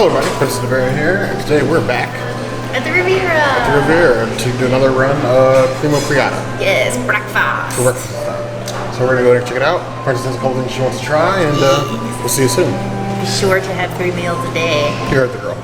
Hello everybody, Princess Riviera here, and today we're back at the Riviera. To do another run of Primo Piatto. Yes, breakfast. For breakfast time. So we're gonna go and check it out. Princess has a couple things she wants to try, and we'll see you soon. Be sure to have 3 meals a day. You heard the girl.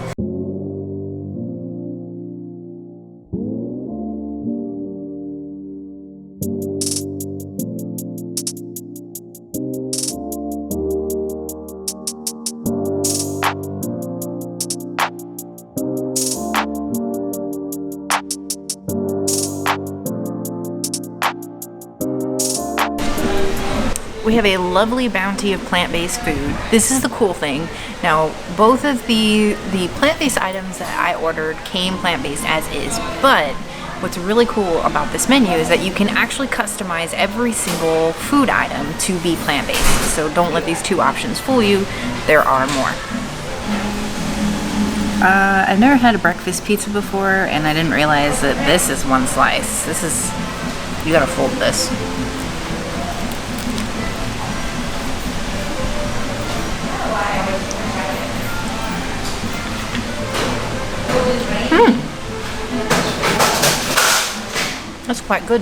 We have a lovely bounty of plant-based food. This is the cool thing. Now, both of the plant-based items that I ordered came plant-based as is, but what's really cool about this menu is that you can actually customize every single food item to be plant-based. So don't let these two options fool you. There are more. I've never had a breakfast pizza before, and I didn't realize that this is one slice. This is, you gotta fold this. That's quite good.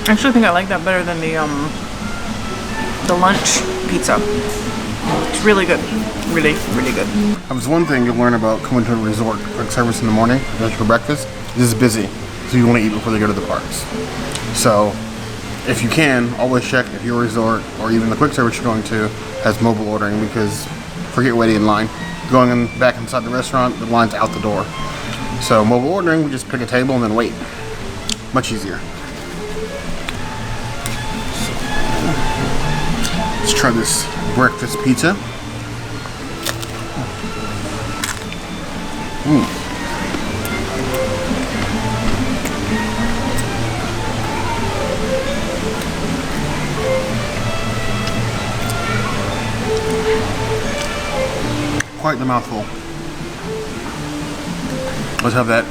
I actually think I like that better than the lunch pizza. It's really good. Really, really good. That was one thing you learn about coming to a resort, quick service in the morning, for breakfast. This is busy, so you want to eat before they go to the parks. So, if you can, always check if your resort or even the quick service you're going to has mobile ordering, because forget waiting in line. Going in back inside the restaurant, the line's out the door. So mobile ordering, we just pick a table and then wait. Much easier. So, let's try this breakfast pizza. Quite the mouthful. Let's have that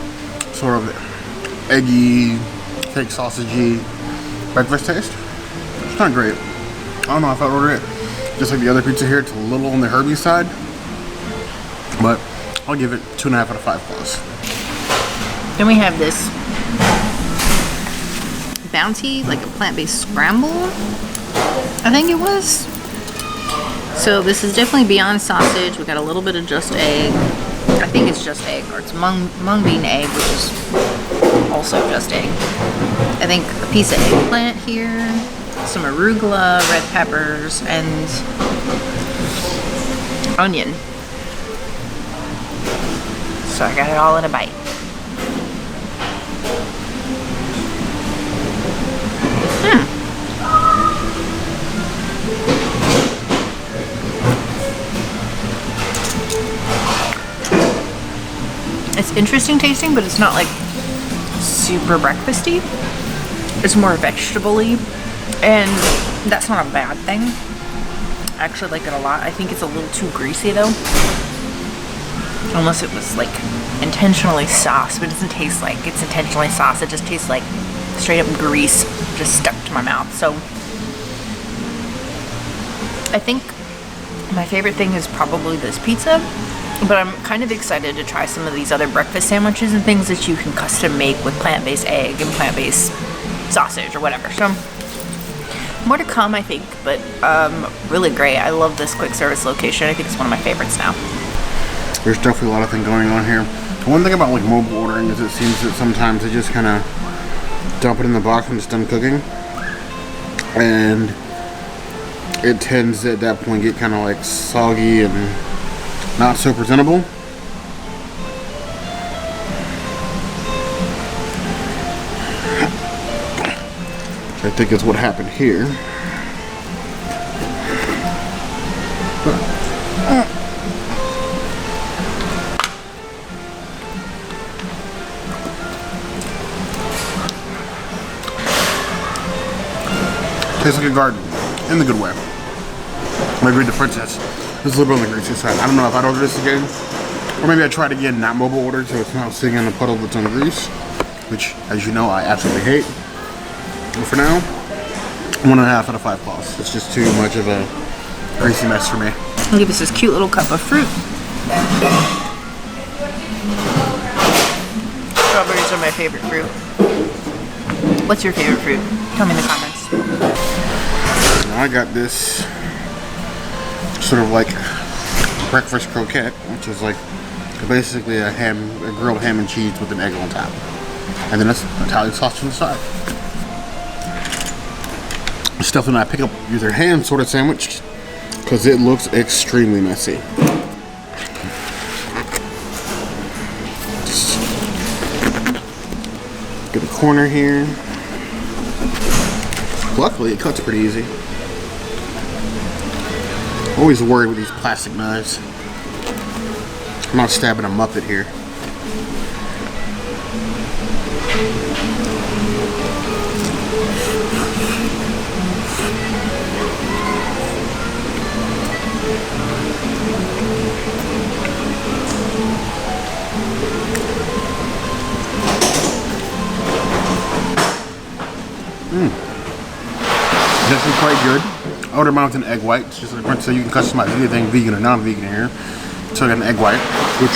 sort of eggy, fake sausagey breakfast taste. It's not great. I don't know if I'd order it. Just like the other pizza here, it's a little on the herby side. But I'll give it 2.5 out of 5 plus. Then we have this bounty, like a plant-based scramble, I think it was. So this is definitely beyond sausage. We got a little bit of just egg. I think it's just egg, or it's mung bean egg, which is also just egg. I think a piece of eggplant here, some arugula, red peppers, and onion. So I got it all in a bite. It's interesting tasting, but it's not like super breakfasty. It's more vegetable-y, and that's not a bad thing. I actually like it a lot. I think it's a little too greasy though. Unless it was like intentionally sauced, but it doesn't taste like it's intentionally sauced. It just tastes like straight up grease just stuck to my mouth. So I think my favorite thing is probably this pizza. But I'm kind of excited to try some of these other breakfast sandwiches and things that you can custom make with plant-based egg and plant-based sausage or whatever. So more to come, I think, but really great. I love this quick service location. I think it's one of my favorites now. There's definitely a lot of things going on here. One thing about like mobile ordering is it seems that sometimes they just kind of dump it in the box when it's done cooking, and it tends to at that point get kind of like soggy and not so presentable. I think is what happened here. Tastes like a garden, in the good way. I agree with the princess. It's a little bit on the greasy side. I don't know if I'd order this again. Or maybe I'd try it again, not mobile ordered, so it's not sitting in a puddle that's on grease. Which, as you know, I absolutely hate. But for now, 1.5 out of 5 plus. It's just too much of a greasy mess for me. I'll give us this cute little cup of fruit. Strawberries are my favorite fruit. What's your favorite fruit? Tell me in the comments. I got this sort of like breakfast croquette, which is like basically a grilled ham and cheese with an egg on top. And then it's Italian sausage on the side. Stuff that I pick up either hand sort of sandwich because it looks extremely messy. Just get a corner here. Luckily, it cuts pretty easy. Always worried with these plastic knives. I'm not stabbing a Muppet here. Definitely quite good. I ordered mine with an egg white. It's just like so you can customize anything vegan or non-vegan here. So I got an egg white, which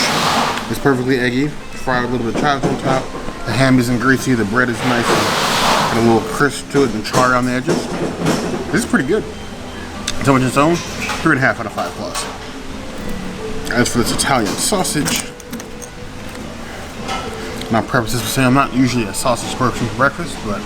is perfectly eggy. Fried with a little bit of chocolate on top. The ham isn't greasy. The bread is nice and got a little crisp to it and char on the edges. This is pretty good. So much its own, 3.5 out of 5 plus. As for this Italian sausage, my purposes to say I'm not usually a sausage person for breakfast, but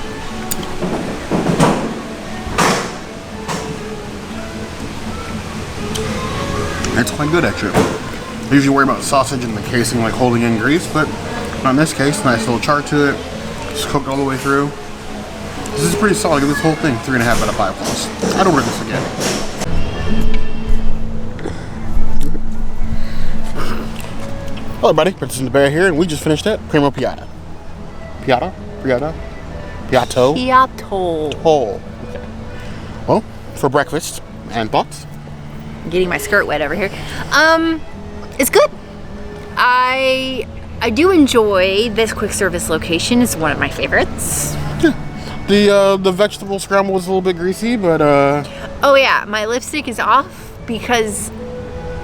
it's quite good actually. I usually worry about sausage and the casing like holding in grease, but not in this case. Nice little char to it. Just cooked all the way through. This is pretty solid. Give this whole thing 3.5 out of 5 plus. I'd order this again. Hello everybody, Princess and the Bear here, and we just finished that Primo Piatto. Piatto? Piatto? Piatto? Piatto. Oh. Okay. Well, for breakfast and thoughts? Getting my skirt wet over here. It's good. I do enjoy this quick service location. It's one of my favorites. Yeah. The vegetable scramble was a little bit greasy, but oh yeah, my lipstick is off because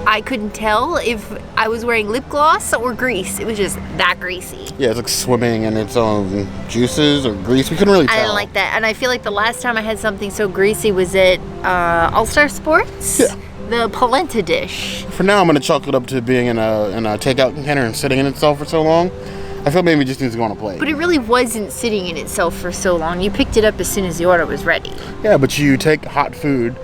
I couldn't tell if I was wearing lip gloss or grease. It was just that greasy. Yeah, it's like swimming in its own juices or grease. We couldn't really tell. I didn't like that, and I feel like the last time I had something so greasy was at All-Star Sports. Yeah. The polenta dish. For now, I'm gonna chalk it up to being in a takeout container and sitting in itself for so long. I feel maybe it just needs to go on a plate. But it really wasn't sitting in itself for so long. You picked it up as soon as the order was ready. Yeah, but you take hot food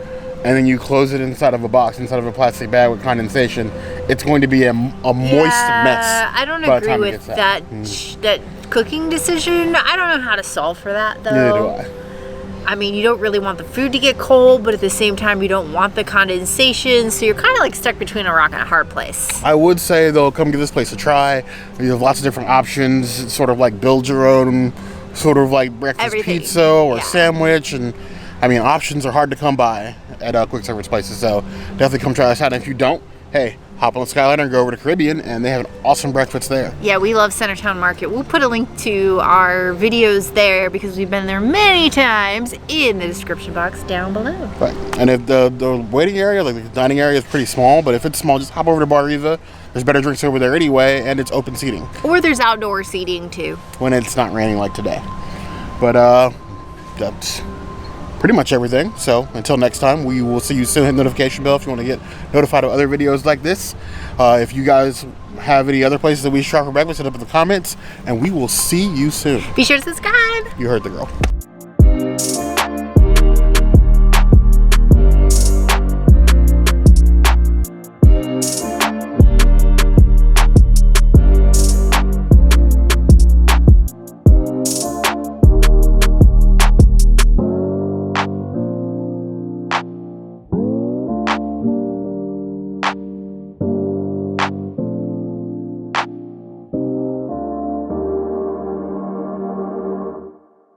and then you close it inside of a box, inside of a plastic bag with condensation. It's going to be a moist mess. I don't agree with that cooking decision. I don't know how to solve for that though. Neither do I. I mean, you don't really want the food to get cold, but at the same time, you don't want the condensation, so you're kind of like stuck between a rock and a hard place. I would say, though, come give this place a try. You have lots of different options. It's sort of like build your own, sort of like breakfast pizza or sandwich. And I mean, options are hard to come by at quick service places, so definitely come try this out. And if you don't, hey, hop on the Skyliner and go over to Caribbean, and they have an awesome breakfast there. Yeah, we love Centertown Market. We'll put a link to our videos there because we've been there many times in the description box down below. Right, and if the waiting area, like the dining area, is pretty small, but if it's small, just hop over to Bar Riva. There's better drinks over there anyway, and it's open seating. Or there's outdoor seating too. When it's not raining like today. But that's pretty much everything. So until next time, we will see you soon. Hit the notification bell if you want to get notified of other videos like this. If you guys have any other places that we should try for breakfast, hit up in the comments, and we will see you soon. Be sure to subscribe. You heard the girl.